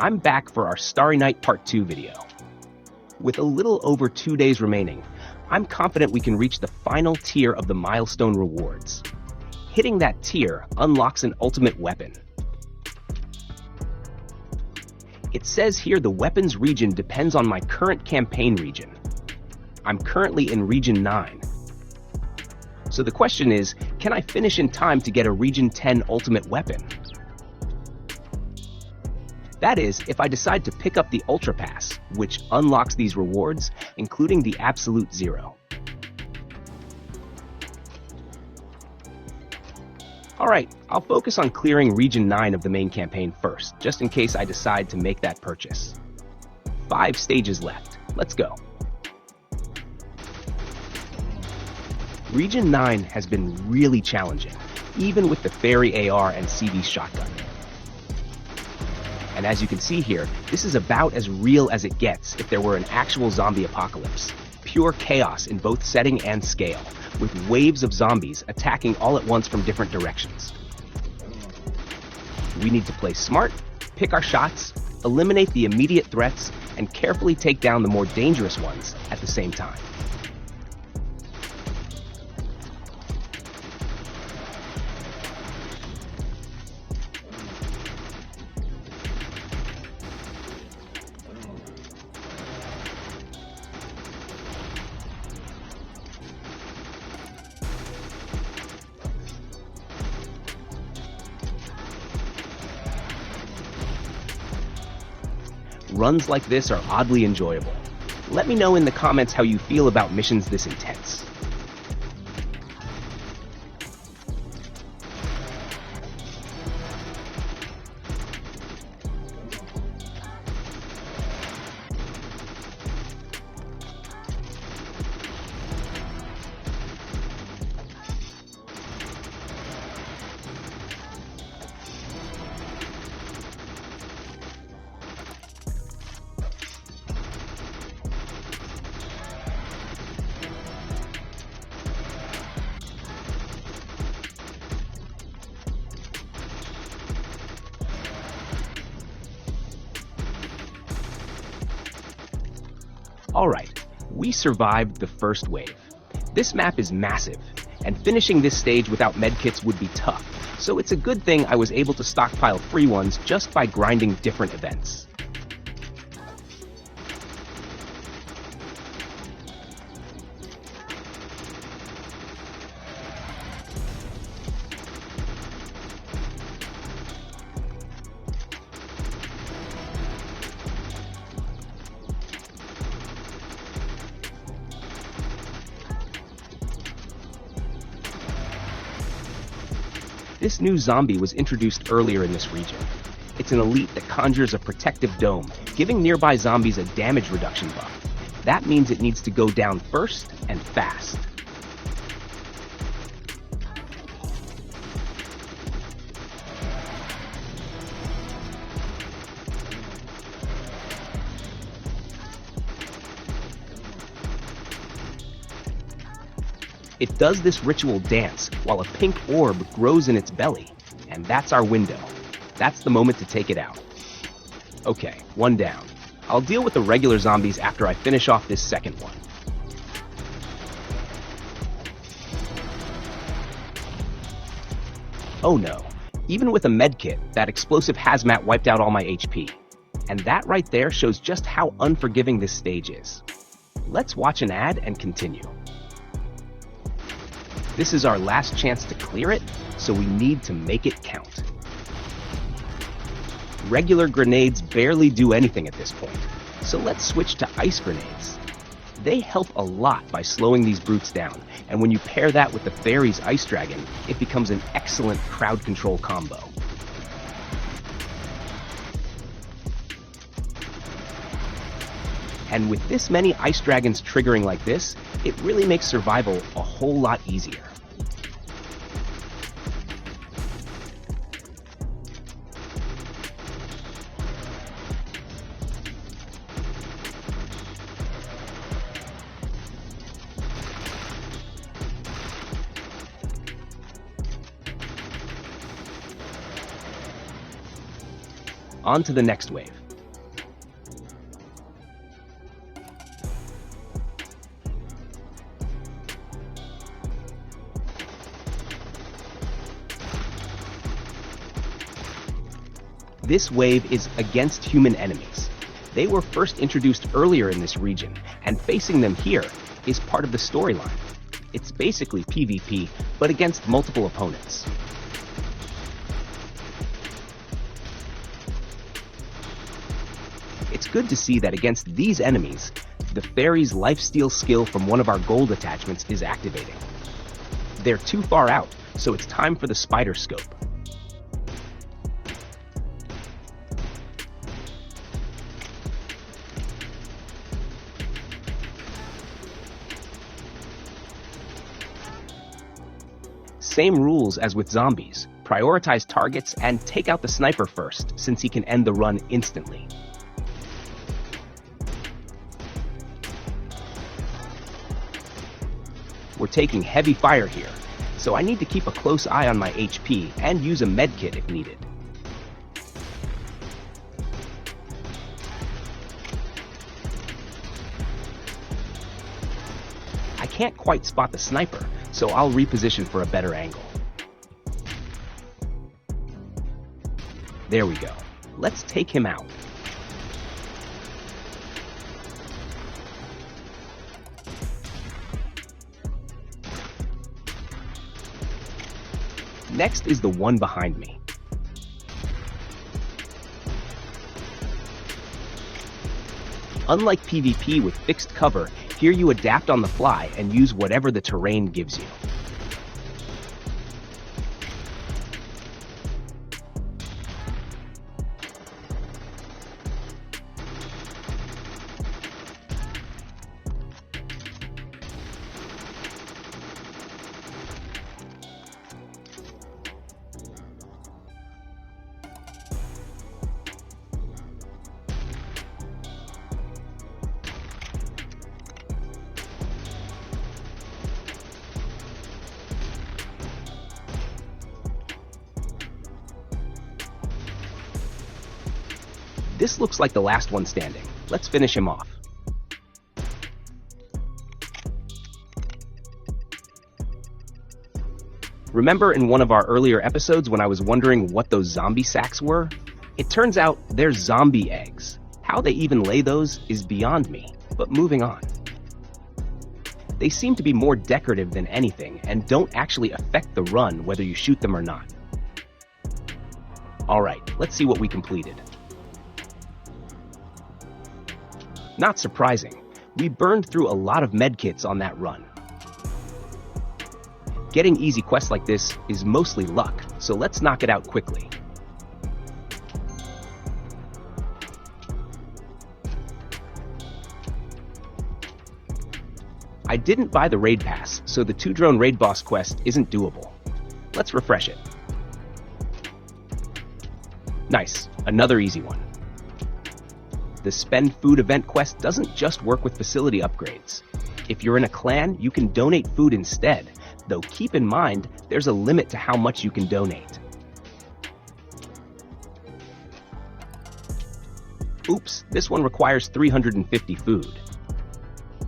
I'm back for our Starry Night Part 2 video. With a little over 2 days remaining, I'm confident we can reach the final tier of the milestone rewards. Hitting that tier unlocks an ultimate weapon. It says here the weapons region depends on my current campaign region. I'm currently in Region 9. So the question is, can I finish in time to get a Region 10 ultimate weapon? That is, if I decide to pick up the Ultra Pass, which unlocks these rewards, including the Absolute Zero. Alright, I'll focus on clearing Region 9 of the main campaign first, just in case I decide to make that purchase. 5 stages left. Let's go. Region 9 has been really challenging, even with the Faerie AR and CB shotgun. And as you can see here, this is about as real as it gets if there were an actual zombie apocalypse. Pure chaos in both setting and scale, with waves of zombies attacking all at once from different directions. We need to play smart, pick our shots, eliminate the immediate threats, and carefully take down the more dangerous ones at the same time. Runs like this are oddly enjoyable. Let me know in the comments how you feel about missions this intense. Alright, we survived the first wave. This map is massive, and finishing this stage without medkits would be tough, so it's a good thing I was able to stockpile free ones just by grinding different events. This new zombie was introduced earlier in this region. It's an elite that conjures a protective dome, giving nearby zombies a damage reduction buff. That means it needs to go down first and fast. It does this ritual dance while a pink orb grows in its belly, and that's our window. That's the moment to take it out. Okay, one down. I'll deal with the regular zombies after I finish off this second one. Oh no, even with a medkit, that explosive hazmat wiped out all my HP. And that right there shows just how unforgiving this stage is. Let's watch an ad and continue. This is our last chance to clear it, so we need to make it count. Regular grenades barely do anything at this point, so let's switch to ice grenades. They help a lot by slowing these brutes down, and when you pair that with the Faerie's Ice Dragon, it becomes an excellent crowd control combo. And with this many Ice Dragons triggering like this, it really makes survival a whole lot easier. On to the next wave. This wave is against human enemies. They were first introduced earlier in this region, and facing them here is part of the storyline. It's basically PvP, but against multiple opponents. It's good to see that against these enemies, the Faerie's lifesteal skill from one of our gold attachments is activating. They're too far out, so it's time for the spider scope. Same rules as with zombies. Prioritize targets and take out the sniper first, since he can end the run instantly. We're taking heavy fire here, so I need to keep a close eye on my HP and use a medkit if needed. I can't quite spot the sniper, so I'll reposition for a better angle. There we go. Let's take him out. Next is the one behind me. Unlike PvP with fixed cover, here you adapt on the fly and use whatever the terrain gives you. This looks like the last one standing. Let's finish him off. Remember in one of our earlier episodes when I was wondering what those zombie sacks were? It turns out they're zombie eggs. How they even lay those is beyond me, but moving on. They seem to be more decorative than anything and don't actually affect the run whether you shoot them or not. Alright, let's see what we completed. Not surprising, we burned through a lot of medkits on that run. Getting easy quests like this is mostly luck, so let's knock it out quickly. I didn't buy the raid pass, so the 2-drone raid boss quest isn't doable. Let's refresh it. Nice, another easy one. The spend food event quest doesn't just work with facility upgrades. If you're in a clan, you can donate food instead, though keep in mind there's a limit to how much you can donate. Oops, this one requires 350 food.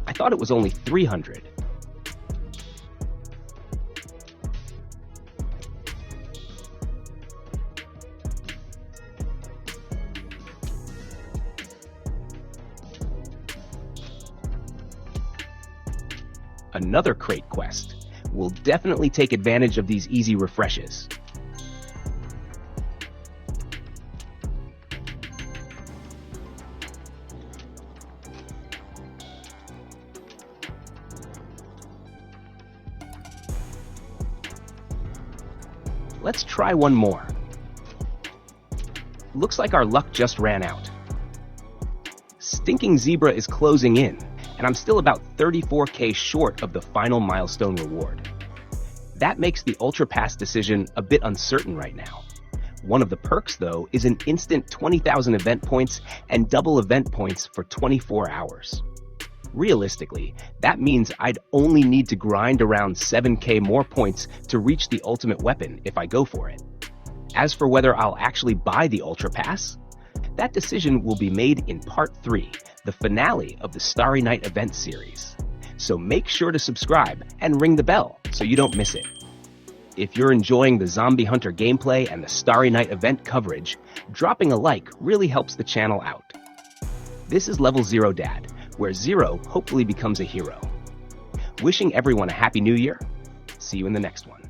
I thought it was only 300. Another crate quest. We'll definitely take advantage of these easy refreshes. Let's try one more. Looks like our luck just ran out. Stinking Zebra is closing in, and I'm still about 34k short of the final milestone reward. That makes the Ultra Pass decision a bit uncertain right now. One of the perks, though, is an instant 20,000 event points and double event points for 24 hours. Realistically, that means I'd only need to grind around 7k more points to reach the ultimate weapon if I go for it. As for whether I'll actually buy the Ultra Pass, that decision will be made in Part 3, the finale of the Starry Night event series. So make sure to subscribe and ring the bell so you don't miss it. If you're enjoying the Zombie Hunter gameplay and the Starry Night event coverage, dropping a like really helps the channel out. This is Level 0 Dad, where Zero hopefully becomes a hero. Wishing everyone a Happy New Year. See you in the next one.